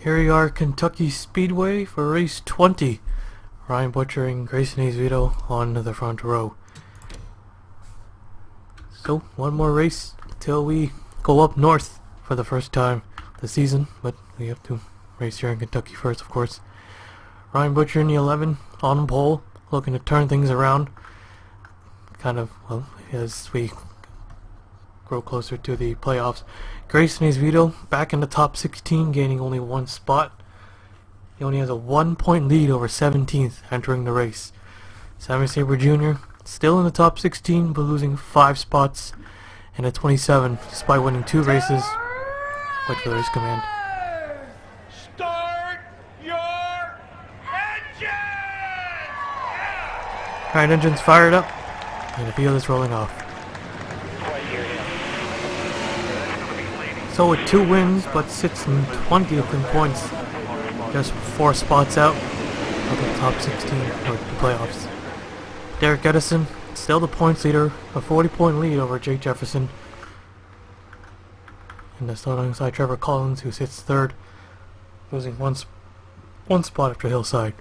Here we are, Kentucky Speedway for race 20. Ryan Butcher and Grayson Vito on the front row. So, one more race till we go up north for the first time this season, but we have to race here in Kentucky first, of course. Ryan Butcher in the 11 on pole, looking to turn things around. Kind of, well, as we grow closer to the playoffs. Grayson Vito back in the top 16, gaining only one spot. He only has a 1-point lead over 17th entering the race. Sammy Sabre Jr. still in the top 16, but losing 5 spots and a 27 despite winning 2 races. Wait for the race command. Start your engine! Alright, engines fired up, and the field is rolling off. So with 2 wins, but sits in 20th in points, just 4 spots out of the top 16 or the playoffs. Derek Edison, still the points leader, a 40-point lead over Jake Jefferson. And that's alongside Trevor Collins, who sits 3rd, losing one spot after Hillside.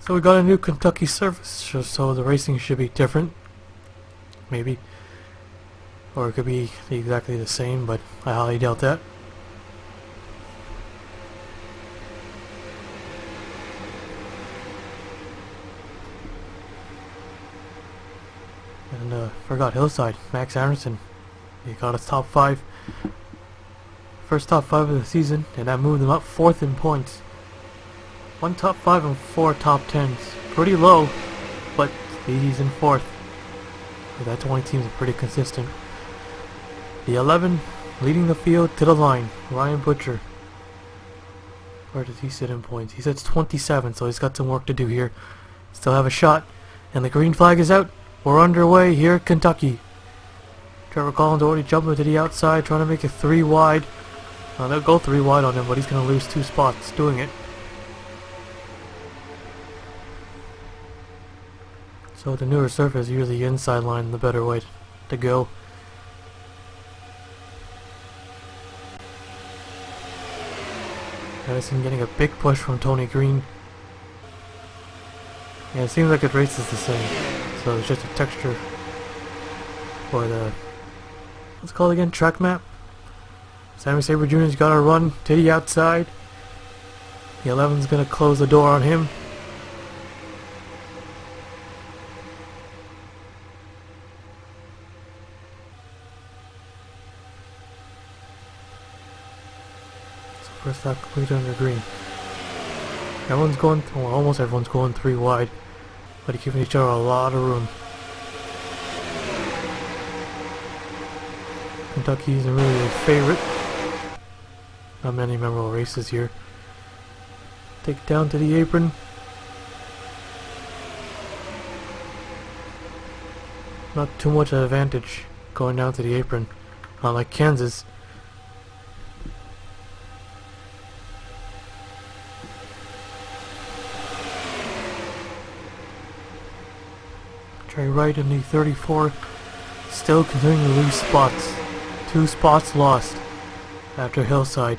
So we got a new Kentucky surface, so the racing should be different, maybe. Or it could be exactly the same, but I highly doubt that. And forgot Hillside, Max Anderson. He got his top 5. First top 5 of the season, and that moved him up 4th in points. 1 top 5 and 4 top 10s. Pretty low, but he's in 4th. That 20 teams are pretty consistent. The 11 leading the field to the line, Ryan Butcher. Where does he sit in points? He sits 27, so he's got some work to do here. Still have a shot, and the green flag is out. We're underway here at Kentucky. Trevor Collins already jumping to the outside, trying to make it 3 wide. They'll go 3 wide on him, but he's going to lose 2 spots doing it. So the newer surface, usually the inside line, the better way to go. Edison getting a big push from Tony Green. Yeah, it seems like the race is the same. So it's just a texture for the, what's it called again? Track map. Sammy Sabre Jr.'s got to run to the outside. The 11's going to close the door on him. First lap completed under green. Everyone's going, well, almost everyone's going 3 wide, but they're giving each other a lot of room. Kentucky isn't really a favorite. Not many memorable races here. Take it down to the apron. Not too much advantage going down to the apron, unlike Kansas. Trey Wright in the 34, still continuing to lose spots. 2 spots lost after Hillside.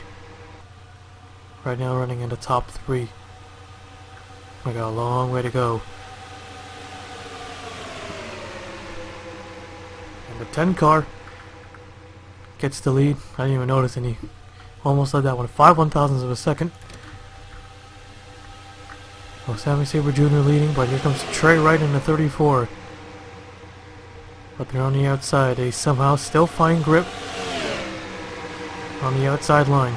Right now running in the top 3. We got a long way to go. And the 10 car gets the lead. I didn't even notice any. Almost led that one 5/1000ths of a second. Well, Sammy Sabre Jr. leading, but here comes Trey Wright in the 34. But they're on the outside. They somehow still find grip on the outside line.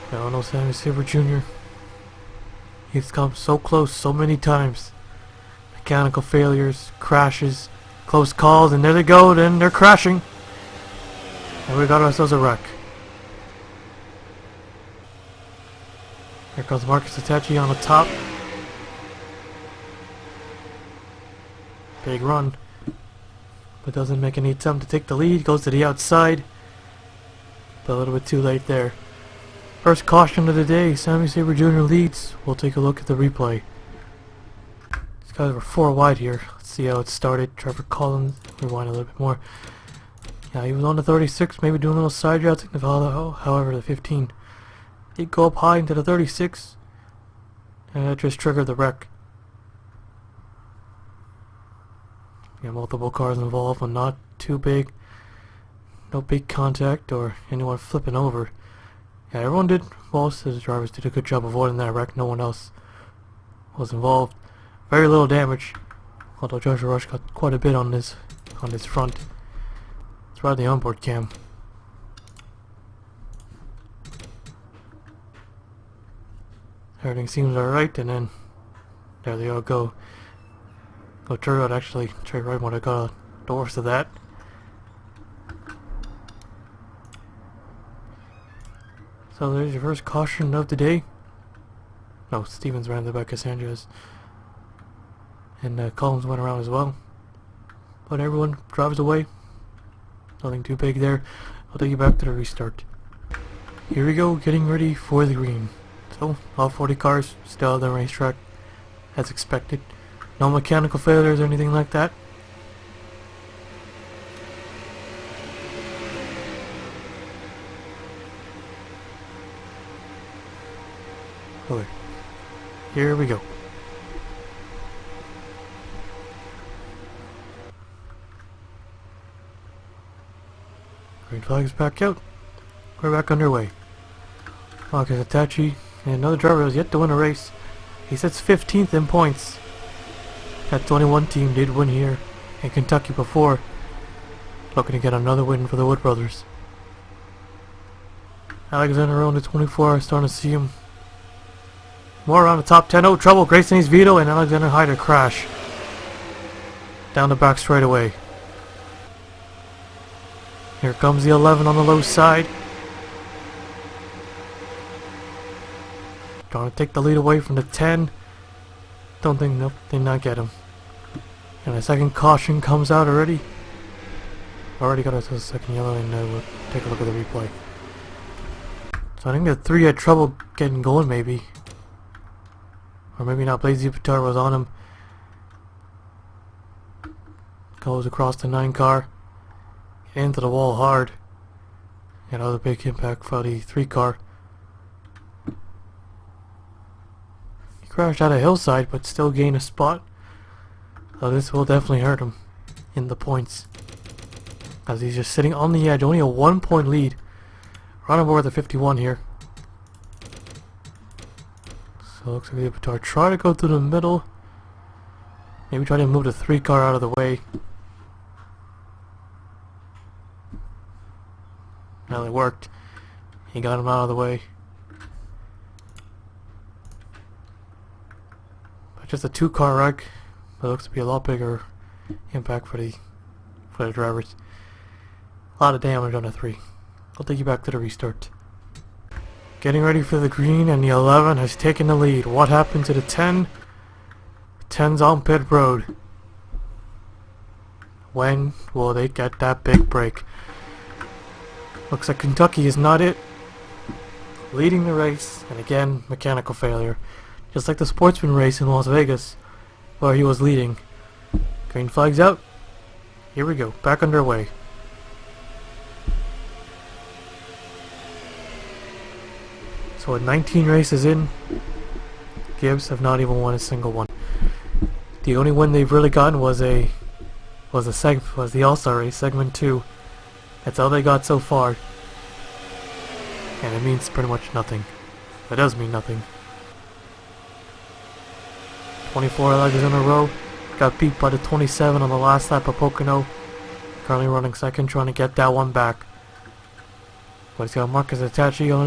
I don't know, Sammy Sabre Jr. He's come so close so many times. Mechanical failures, crashes, close calls, and there they go, then they're crashing. And we got ourselves a wreck. Here comes Marcus Itachi on the top. Big run. But doesn't make any attempt to take the lead. Goes to the outside. But a little bit too late there. First caution of the day. Sammy Sabre Jr. leads. We'll take a look at the replay. Guys were 4 wide here. Let's see how it started. Trevor Collins, rewind a little bit more. Yeah, he was on the 36, maybe doing a little side routes. However, the 15 did go up high into the 36, and that just triggered the wreck. Yeah, multiple cars involved, but not too big. No big contact or anyone flipping over. Yeah, everyone did. Most of the drivers did a good job avoiding that wreck. No one else was involved. Very little damage, although Joshua Rush got quite a bit on his front. Let's ride the onboard cam. Everything seems alright, and then there they all go. Go turn out actually. Trey Wright might have got the worst of that. So there's your first caution of the day. No, Stevens ran the back of Sanchez. And Collins went around as well. But everyone drives away. Nothing too big there. I'll take you back to the restart. Here we go, getting ready for the green. So, all 40 cars still on the racetrack, as expected. No mechanical failures or anything like that. Okay. Here we go. Green flag's back out. We're back underway. Marcus Itachi and another driver has yet to win a race. He sits 15th in points. That 21 team did win here in Kentucky before. Looking to get another win for the Wood Brothers. Alexander on the 24, starting to see him more around the top 10. Oh, trouble. Grayson's veto and Alexander Hyder crash. Down the back straight away. Here comes the 11 on the low side. Trying to take the lead away from the 10. Don't think, nope, did not get him. And a second caution comes out already. Already got us a second yellow, and we'll take a look at the replay. So I think the 3 had trouble getting going maybe. Or maybe not. Blazy Patar was on him. Goes across the 9 car. Into the wall hard. Another big impact for the 3 car. He crashed out a hillside but still gained a spot. So this will definitely hurt him in the points. As he's just sitting on the edge. Only a 1-point lead. Right on board the 51 here. So it looks like the Patar try to go through the middle. Maybe try to move the 3 car out of the way. Well, it worked. He got him out of the way. But just a 2 car wreck. But it looks to be a lot bigger impact for the drivers. A lot of damage on the 3. I'll take you back to the restart. Getting ready for the green, and the 11 has taken the lead. What happened to the 10? 10's on pit road. When will they get that big break? Looks like Kentucky is not it. Leading the race, and again, mechanical failure. Just like the Sportsman race in Las Vegas, where he was leading. Green flag's out. Here we go, back underway. So with 19 races in, Gibbs have not even won a single one. The only win they've really gotten was the All-Star race, segment 2. That's all they got so far. And it means pretty much nothing. It does mean nothing. 24 legs in a row. Got beat by the 27 on the last lap of Pocono. Currently running second, trying to get that one back. But he's got Marcus Itachi on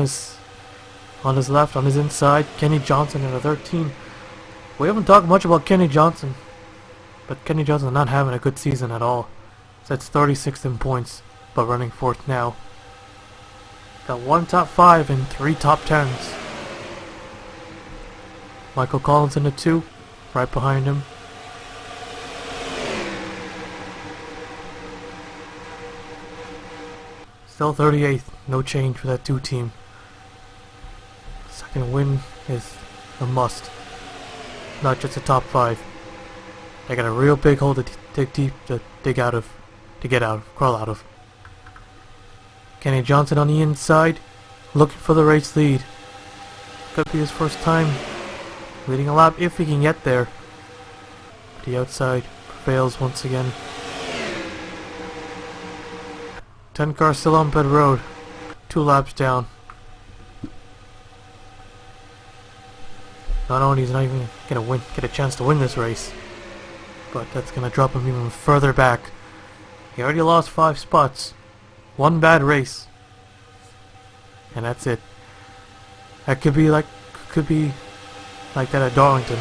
his left, on his inside. Kenny Johnson in a 13. We haven't talked much about Kenny Johnson. But Kenny Johnson not having a good season at all. That's 36th in points, but running 4th now. Got 1 top 5 and 3 top 10s. Michael Collins in the 2, right behind him. Still 38th, no change for that 2 team. Second win is a must, not just a top 5. They got a real big hole to dig deep to crawl out of. Kenny Johnson on the inside, looking for the race lead. Could be his first time leading a lap if he can get there. The outside prevails once again. 10 cars still on pit road, 2 laps down. Not only is he not even gonna get a chance to win this race, but that's gonna drop him even further back. He already lost 5 spots. 1 bad race, and that's it. That could be like that at Darlington.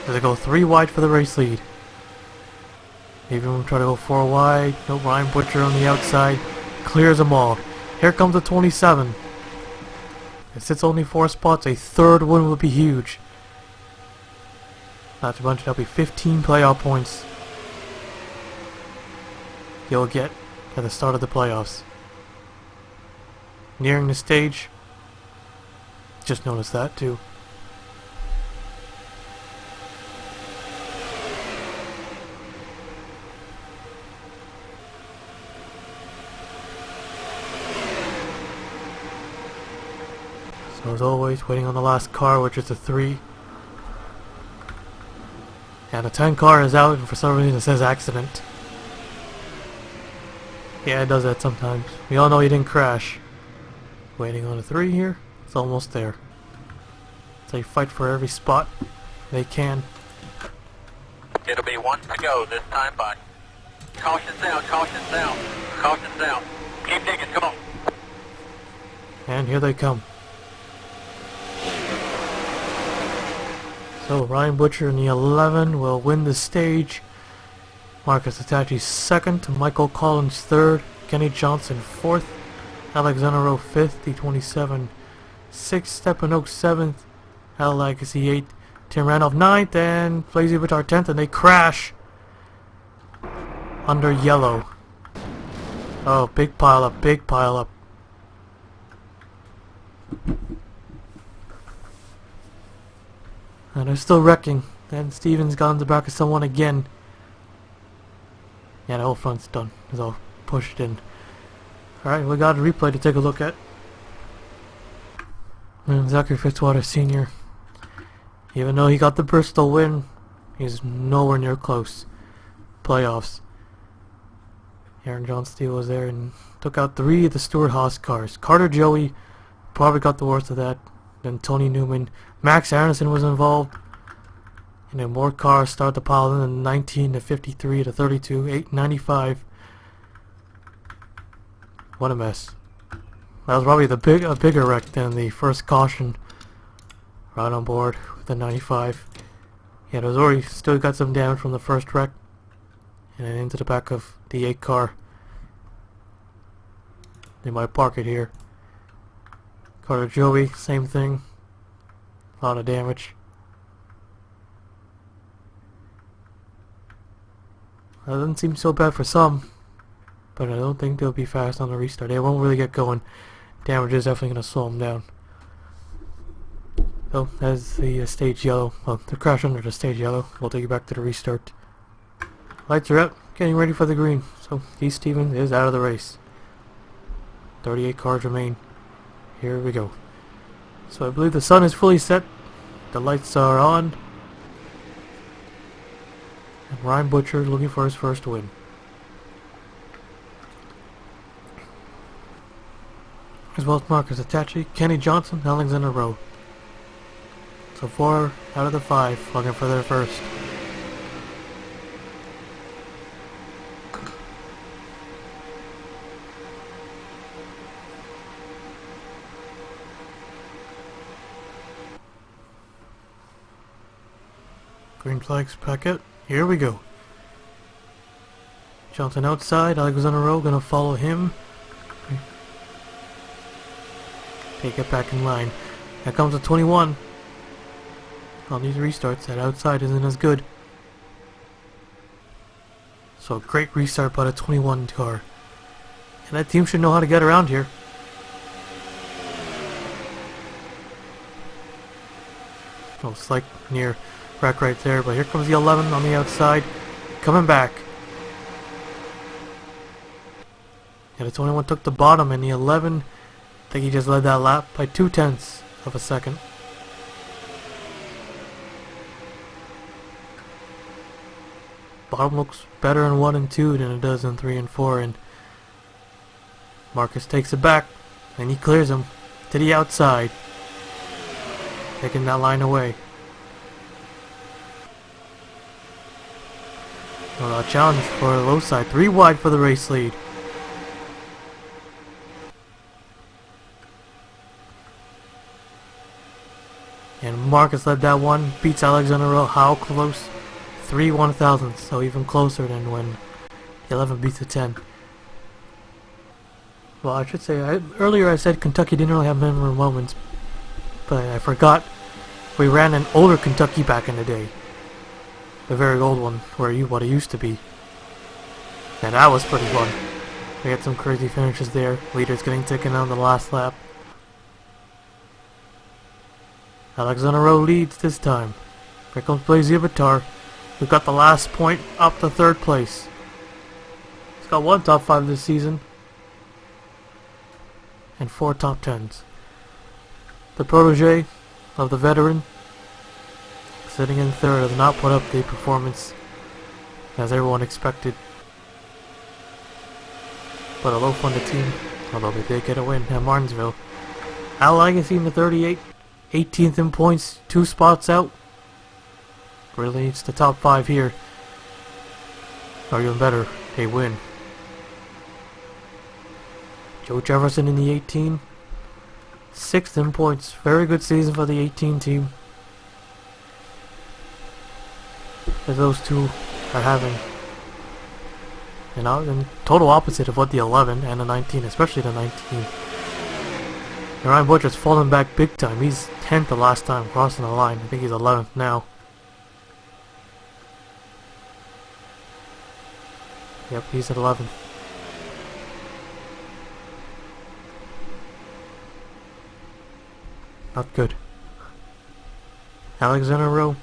They go 3 wide for the race lead. Even try to go 4 wide. No, Ryan Butcher on the outside clears them all. Here comes the 27. If it's only 4 spots, a 3rd win would be huge. Not to mention that'll be 15 playoff points you'll get at the start of the playoffs. Nearing the stage. Just noticed that too. So as always, waiting on the last car, which is the 3. And the 10 car is out, and for some reason it says accident. Yeah, it does that sometimes. We all know he didn't crash. Waiting on a 3 here. It's almost there. They fight for every spot they can. It'll be 1 to go this time, bud. Caution down, caution down, caution down. Keep digging, come on. And here they come. So Ryan Butcher in the 11 will win the stage. Marcus Itachi 2nd, Michael Collins 3rd, Kenny Johnson 4th, Alexander Rowe 5th, D27 6th, Stephen Oak 7th, Al Legacy 8th, Tim Randolph 9th, and Blazy Bitar 10th, and they crash under yellow. Oh, big pile up, big pile up. And they're still wrecking. And Stevens got in the back of someone again. Yeah, the whole front's done. It's all pushed in. Alright, we got a replay to take a look at. And Zachary Fitzwater Sr., even though he got the Bristol win, he's nowhere near close. Playoffs. Aaron John Steele was there and took out 3 of the Stewart-Haas cars. Carter Joey probably got the worst of that. Then Tony Newman. Max Aronson was involved. And then more cars start to pile in, the 19 to 53 to 32, 895. What a mess. That was probably a bigger wreck than the first caution. Right on board with the 95. Yeah, there's already still got some damage from the first wreck. And then into the back of the 8 car. They might park it here. Carter Joey, same thing. A lot of damage. That doesn't seem so bad for some, but I don't think they'll be fast on the restart. They won't really get going. Damage is definitely going to slow them down. So, that's the stage yellow. Well, the crash under the stage yellow. We'll take you back to the restart. Lights are out, getting ready for the green. So, Heath Stevens is out of the race. 38 cars remain. Here we go. So I believe the sun is fully set. The lights are on. And Ryan Butcher looking for his first win. As well as Marcus Itachi, Kenny Johnson, Alexander Rowe. So 4 out of the 5 looking for their first. Green flags packet. Here we go. Johnson outside. Alexander Rowe gonna follow him. Okay, get back in line. Here comes the 21. On these restarts, that outside isn't as good. So a great restart by the 21 car. And that team should know how to get around here. Oh, slight near wreck right there, but here comes the 11 on the outside. coming back. Yeah, the 21 took the bottom, and the 11, I think he just led that lap by 0.2 of a second. Bottom looks better in 1 and 2 than it does in 3 and 4, and Marcus takes it back, and he clears him to the outside, taking that line away. Well, a challenge for the low side, 3 wide for the race lead. And Marcus led that one, beats Alexander Rowe. How close? 3 1/1000ths, so even closer than when the 11 beats the 10. Well, I should say, earlier I said Kentucky didn't really have memorable moments, but I forgot we ran an older Kentucky back in the day. A very old one, what it used to be. And that was pretty fun. We had some crazy finishes there. Leaders getting taken on the last lap. Alexander Rowe leads this time. Here comes Blaise Ibitar. We got the last point up to 3rd place. He's got 1 top 5 this season. And 4 top 10s. The protege of the veteran, sitting in 3rd, has not put up the performance as everyone expected. But a low-funded team, although they did get a win at Martinsville. Al Legacy in the 38, 18th in points, 2 spots out. Really, it's the top 5 here. Or even better, they win. Joe Jefferson in the 18, 6th in points. Very good season for the 18 team, as those two are having. And total opposite of what the 11 and the 19, especially the 19. And Ryan Butcher's fallen back big time. He's 10th the last time crossing the line. I think he's 11th now. Yep, he's at 11th. Not good. Alexander Rowe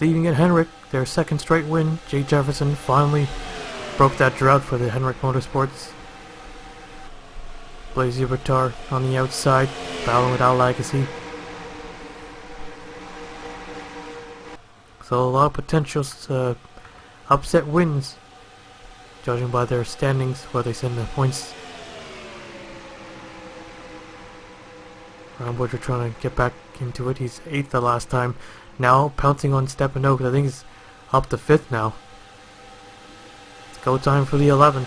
leading at Henrik, their 2nd straight win. Jay Jefferson finally broke that drought for the Henrik Motorsports. Blaise Ibitar on the outside, battling with Al Legacy. So a lot of potentials to upset wins, judging by their standings, where they send the points. Ryan Butcher trying to get back into it. He's 8th the last time. Now pouncing on Stepanoe. I think he's up to 5th now. It's go time for the 11.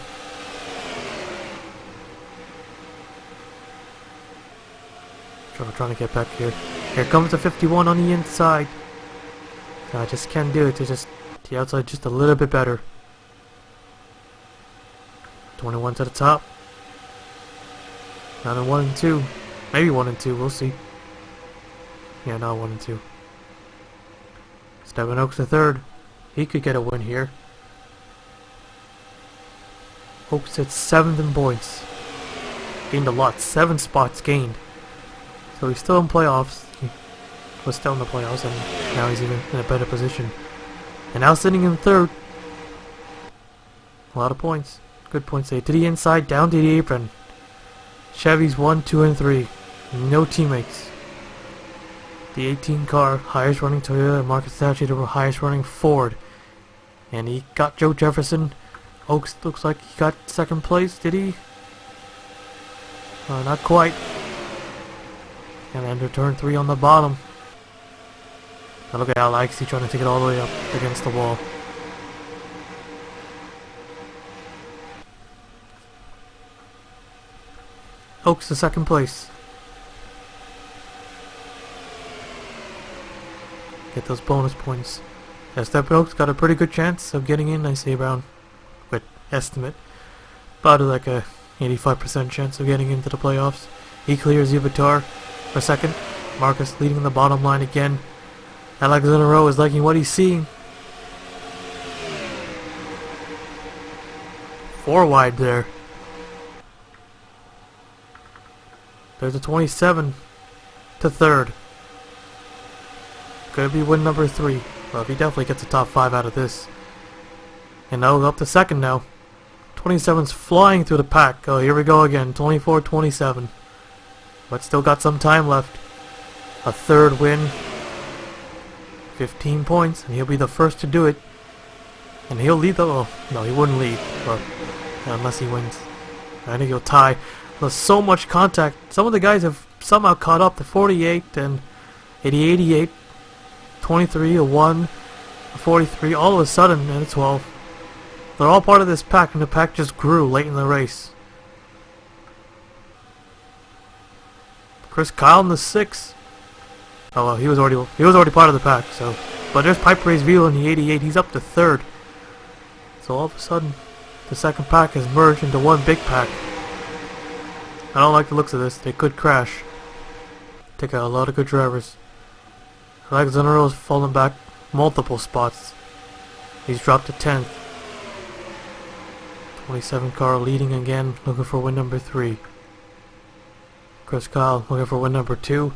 Trying to get back here. Here comes the 51 on the inside. I just can't do it. It's just the outside just a little bit better. 21 to the top. Now in 1 and 2. Maybe 1 and 2, we'll see. Yeah, not 1 and 2. Stepanoe's the 3rd. He could get a win here. Oaks at 7th in points. Gained a lot, 7 spots gained. So he's still in playoffs. He was still in the playoffs, and now he's even in a better position. And now sitting in 3rd. A lot of points. Good points there. To the inside, down to the apron. Chevy's 1, 2, and 3. No teammates. The 18 car, highest running Toyota, and Marcus Thatcher, the highest running Ford. And he got Joe Jefferson. Oaks looks like he got 2nd place, did he? Not quite. And enter turn 3 on the bottom. Now look at Al Legacy trying to take it all the way up against the wall. Oaks to 2nd place. Get those bonus points. Stepanoe's got a pretty good chance of getting in, I say around, good estimate, about like a 85% chance of getting into the playoffs. He clears Ibitar for 2nd. Marcus leading the bottom line again. Alexander Rowe is liking what he's seeing. 4 wide there. There's a 27 to 3rd. Could be win number 3. Well, he definitely gets a top 5 out of this. And now we're up to second now. 27's flying through the pack. Oh, here we go again. 24-27. But still got some time left. A third win. 15 points. And he'll be the first to do it. And he'll lead the... Oh, no, he wouldn't lead. But, unless he wins. I think he'll tie. There's so much contact. Some of the guys have somehow caught up to 48 and 88, 23, a 1, a 43. All of a sudden, and a 12. They're all part of this pack, and the pack just grew late in the race. Chris Kyle in the 6. Oh well, he was already part of the pack. So, but there's Piper's View in the 88. He's up to 3rd. So all of a sudden, the second pack has merged into one big pack. I don't like the looks of this. They could crash. Take out a lot of good drivers. Alexander Rose fallen back multiple spots. He's dropped to 10th. 27 car leading again, looking for win number 3. Chris Kyle looking for win number 2.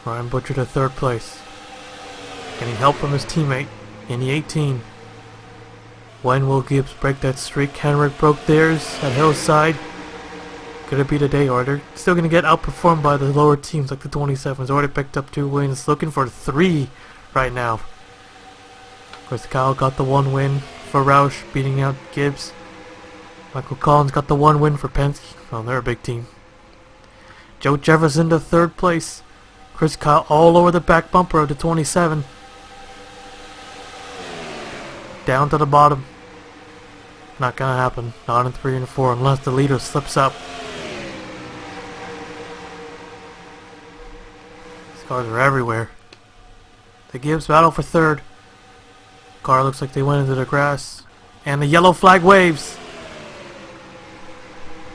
Ryan Butcher to 3rd place. Getting help from his teammate in the 18. When will Gibbs break that streak? Henrik broke theirs at Hillside. Could it be today, or they're still going to get outperformed by the lower teams like the 27s? Already picked up 2 wins, looking for 3 right now. Chris Kyle got the 1 win for Roush, beating out Gibbs. Michael Collins got the 1 win for Penske. Oh, they're a big team. Joe Jefferson to 3rd place. Chris Kyle all over the back bumper of the 27. Down to the bottom. Not gonna happen. Not in 3 and 4 unless the leader slips up. These cars are everywhere. The Gibbs battle for 3rd. Car looks like they went into the grass. And the yellow flag waves.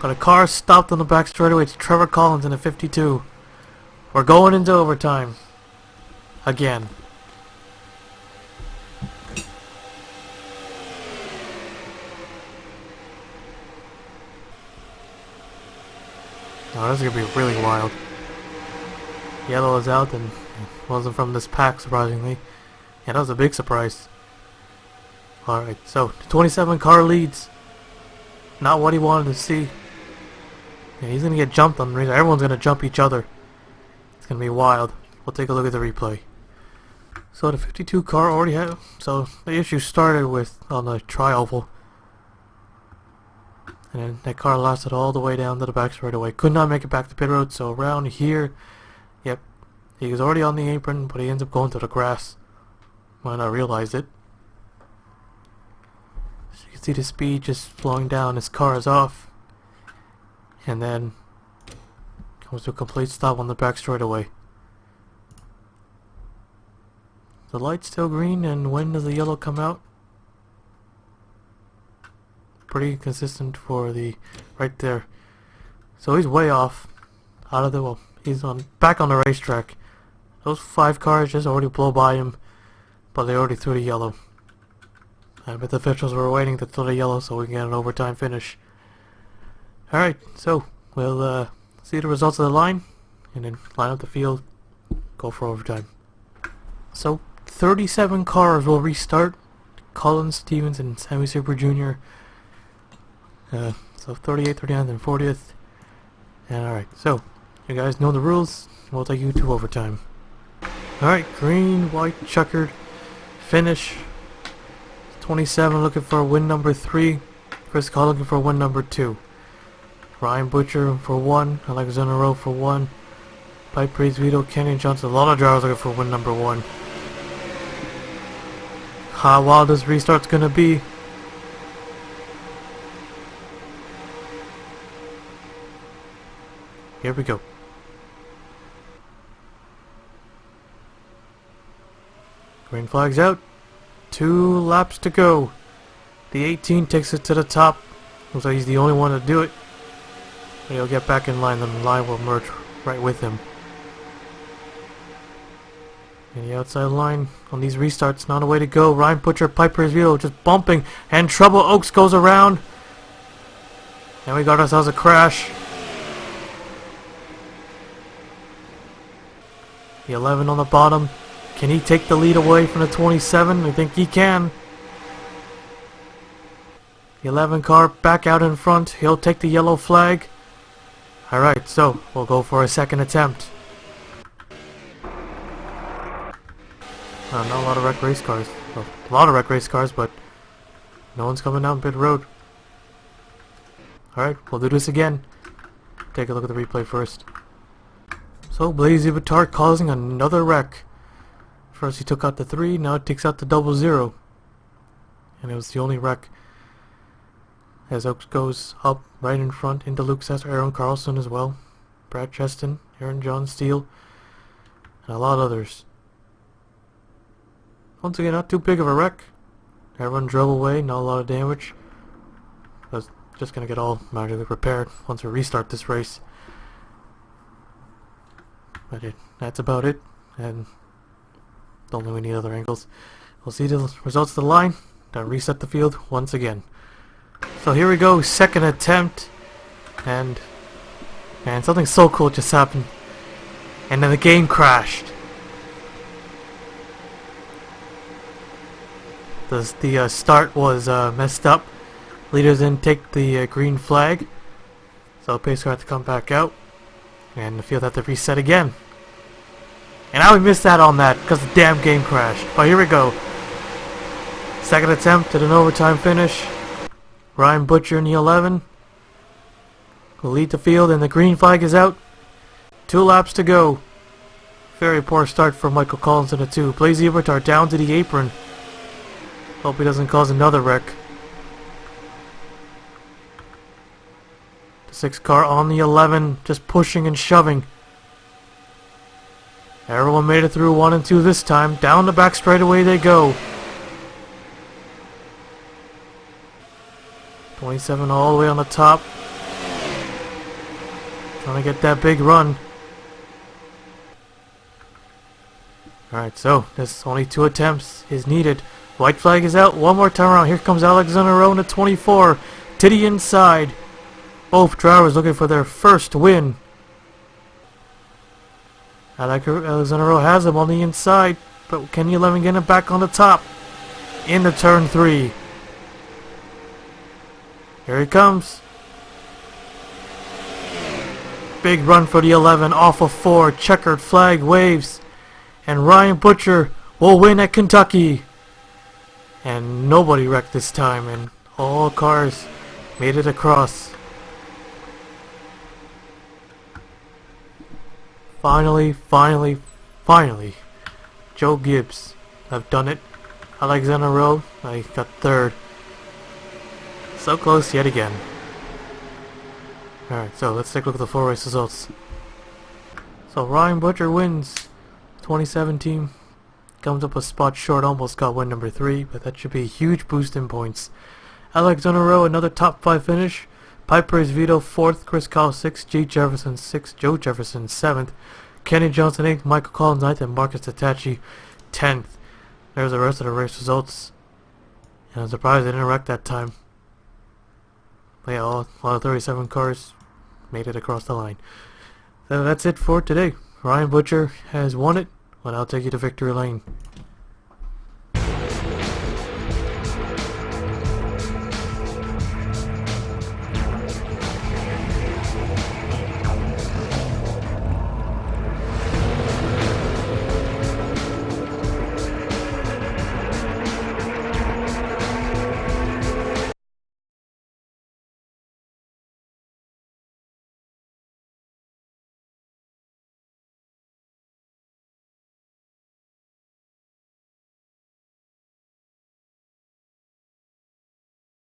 But a car stopped on the back straightaway to Trevor Collins in a 52. We're going into overtime. Again. Oh, this is going to be really wild. Yellow is out and wasn't from this pack, surprisingly. Yeah, that was a big surprise. Alright, so the 27 car leads. Not what he wanted to see. Yeah, he's going to get jumped on the race. Everyone's going to jump each other. It's going to be wild. We'll take a look at the replay. So the 52 car already had... So the issue started with on the tri-oval. And then that car lasted all the way down to the back straightaway. Could not make it back to pit road, so around here... Yep. He was already on the apron, but he ends up going to the grass. Might not realize it. So you can see the speed just slowing down. His car is off. And then... comes to a complete stop on the back straightaway. The light's still green, and when does the yellow come out? Pretty consistent for the right there. So he's way off. Out of the... well, he's back on the racetrack. Those 5 cars just already blow by him, but they already threw the yellow. I bet the officials were waiting to throw the yellow so we can get an overtime finish. Alright, so we'll see the results of the line, and then line up the field, go for overtime. So 37 cars will restart. Collins, Stevens, and Sammy Super Jr. So 38th, 39th, and 40th. And alright, so you guys know the rules. We'll take you to overtime. Alright, green, white, checkered finish. 27 looking for win number 3. Chris Call looking for win number 2. Ryan Butcher for 1. Alexander Rowe for 1. Pipe Praise Vito, Kenny Johnson. A lot of drivers looking for win number 1. How wild this restart's gonna be. Here we go. Green flag's out. 2 laps to go. The 18 takes it to the top. Looks like he's the only one to do it. But he'll get back in line. The line will merge right with him. And the outside line on these restarts, not a way to go. Ryan Butcher, Piper's View, just bumping. And Trouble Oaks goes around. And we got ourselves a crash. The 11 on the bottom. Can he take the lead away from the 27? I think he can. The 11 car back out in front. He'll take the yellow flag. Alright, so we'll go for a second attempt. Not a lot of wrecked race cars. Well, a lot of wrecked race cars, but no one's coming down pit road. Alright, we'll do this again. Take a look at the replay first. So, Blaze Ivatar causing another wreck. First he took out the 3, now it takes out the 00. And it was the only wreck. As Oaks goes up right in front into Luke Sesser, Aaron Carlson as well. Brad Cheston, Aaron John Steele, and a lot of others. Once again, not too big of a wreck. Everyone drove away, not a lot of damage. I was just gonna get all magically repaired once we restart this race. But that's about it, and don't know any other angles. We'll see the results of the line, then reset the field once again. So here we go, second attempt, and man, something so cool just happened, and then the game crashed. The start was messed up. Leaders didn't take the green flag, so pace car had to come back out, and the field had to reset again. And now we missed out on that because the damn game crashed. But here we go. Second attempt at an overtime finish. Ryan Butcher in the 11 will lead the field, and the green flag is out. 2 laps to go. Very poor start for Michael Collins in the 2. Blaze Ivatar down to the apron. Hope he doesn't cause another wreck. The 6 car on the 11, just pushing and shoving. Everyone made it through 1 and 2 this time. Down the back straightaway they go. 27 all the way on the top. Trying to get that big run. Alright, so there's only 2 attempts is needed. White flag is out. One more time around. Here comes Alexander Rowe in the 24. To the inside. Both drivers looking for their first win. Alexander Rowe has him on the inside. But can the 11 get him back on the top? Into turn 3. Here he comes. Big run for the 11 off of 4. Checkered flag waves. And Ryan Butcher will win at Kentucky. And nobody wrecked this time, and all cars made it across. Finally, Joe Gibbs have done it. Alexander Rowe, I got 3rd. So close yet again. Alright, so let's take a look at the 4 race results. So Ryan Butcher wins 2017. Comes up a spot short, almost got win number 3, but that should be a huge boost in points. Alexander Rowe, another top 5 finish. Piper Vito 4th, Chris Kyle 6th, G. Jefferson 6th, Joe Jefferson 7th, Kenny Johnson 8th, Michael Collins 9th, and Marcus Tatachi 10th. There's the rest of the race results. And I'm surprised they didn't wreck that time. But yeah, all 37 cars made it across the line. So that's it for today. Ryan Butcher has won it. Well, I'll take you to victory lane.